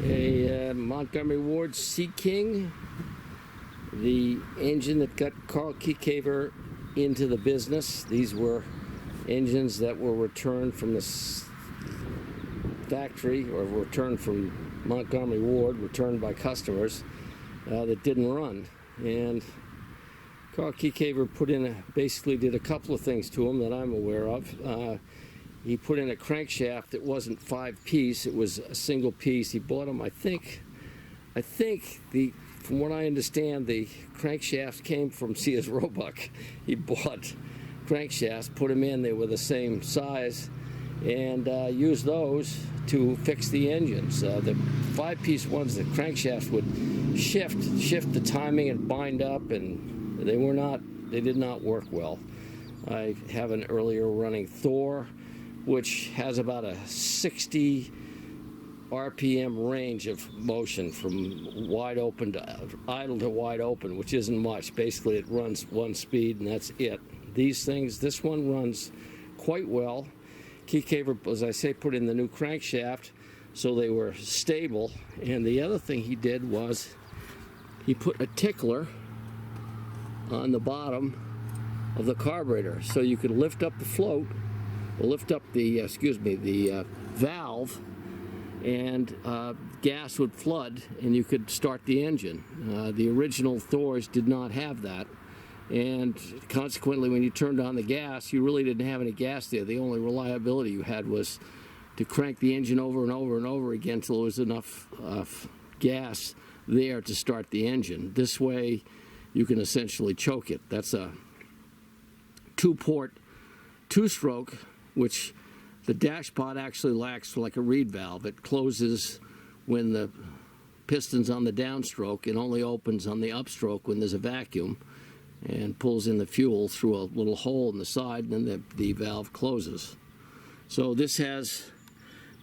A Motgomery Ward Sea King, the engine that got Carl Kieckhaver into the business. These were engines that were returned from the factory, or returned from Montgomery Ward, returned by customers that didn't run. And Carl Kieckhaver basically did a couple of things to them that I'm aware of. He put in a crankshaft that wasn't 5-piece; it was a single piece. He bought them, I think from what I understand, the crankshaft came from Sears Roebuck. He bought crankshafts, put them in, they were the same size, and used those to fix the engines. The 5-piece ones, the crankshafts would shift the timing and bind up, and they did not work well. I have an earlier running Thor, which has about a 60 RPM range of motion from wide open to idle to wide open, which isn't much. Basically, it runs one speed and that's it. This one runs quite well. Kieckhaver, as I say, put in the new crankshaft so they were stable. And the other thing he did was he put a tickler on the bottom of the carburetor so you could lift up the float, or lift up the valve, and gas would flood and you could start the engine. The original Thors did not have that, and consequently when you turned on the gas, you really didn't have any gas there. The only reliability you had was to crank the engine over and over and over again until there was enough gas there to start the engine. This way you can essentially choke it. That's a 2-port 2-stroke, which the dashpot actually lacks like a reed valve. It closes when the piston's on the downstroke and only opens on the upstroke when there's a vacuum, and pulls in the fuel through a little hole in the side, and then the valve closes. So this has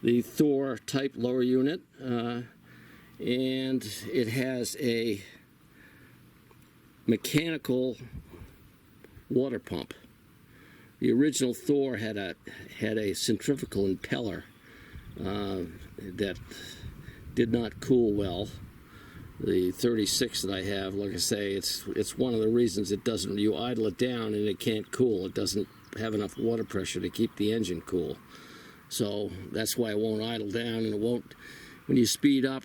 the Thor type lower unit, and it has a mechanical water pump. The original Thor had a centrifugal impeller that did not cool well. The 36 that I have, like I say, it's one of the reasons it doesn't. You idle it down and it can't cool. It doesn't have enough water pressure to keep the engine cool. So that's why it won't idle down, and it won't. When you speed up,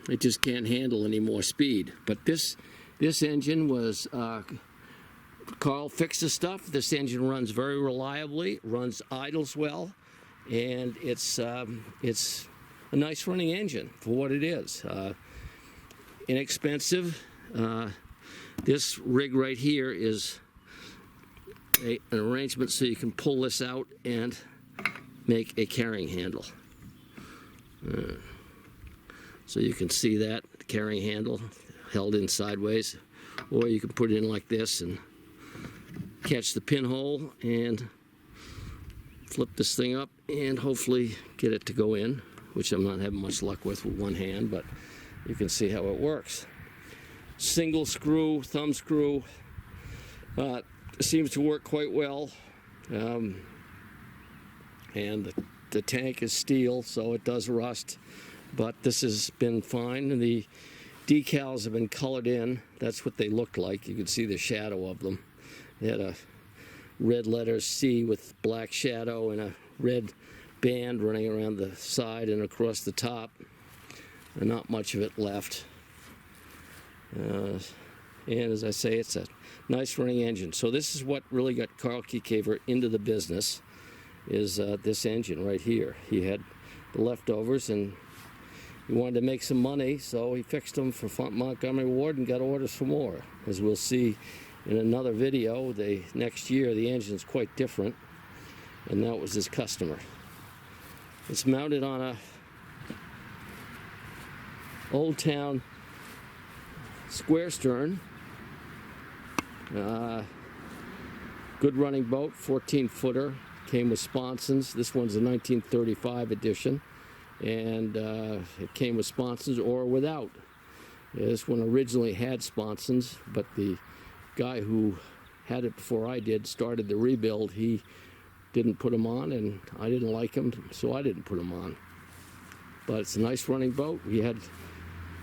it just can't handle any more speed. But this engine was. Carl fixed the stuff. This engine runs very reliably, idles well, and it's a nice running engine for what it is. Inexpensive. This rig right here is an arrangement so you can pull this out and make a carrying handle. So you can see that carrying handle held in sideways, or you can put it in like this and catch the pinhole and flip this thing up and hopefully get it to go in, which I'm not having much luck with one hand, but you can see how it works. Single screw, thumb screw, seems to work quite well, and the tank is steel, so it does rust, but this has been fine. And the decals have been colored in. That's what they looked like. You can see the shadow of them. They had a red letter C with black shadow and a red band running around the side and across the top, and not much of it left. And as I say, it's a nice running engine. So this is what really got Carl Kieckhaver into the business, is this engine right here. He had the leftovers and he wanted to make some money, so he fixed them for Montgomery Ward and got orders for more. As we'll see in another video, next year the engine's quite different, and that was his customer. It's mounted on a Old Town square stern. Good running boat, 14-footer. Came with sponsons. This one's a 1935 edition, and it came with sponsons or without. This one originally had sponsons, but the guy who had it before I did started the rebuild. He didn't put them on, and I didn't like them, so I didn't put them on. but it's a nice running boat. We had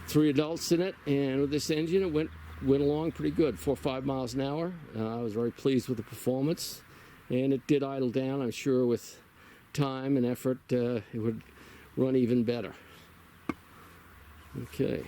3 adults in it, and with this engine, it went along pretty good, 4 or 5 miles an hour. I was very pleased with the performance, and it did idle down. I'm sure with time and effort, it would run even better. Okay.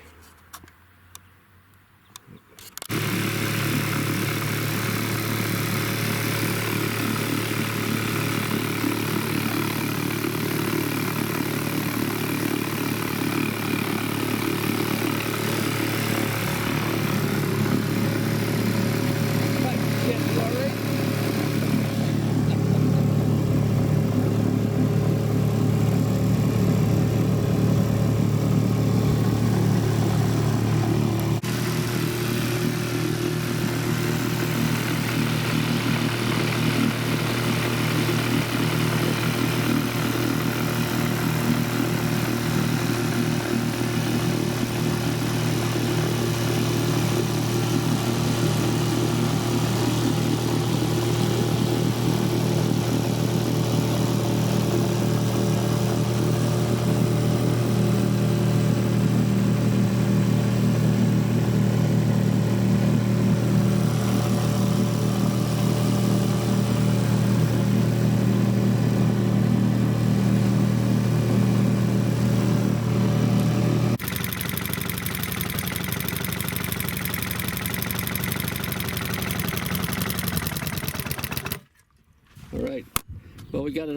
All right. Well, we got it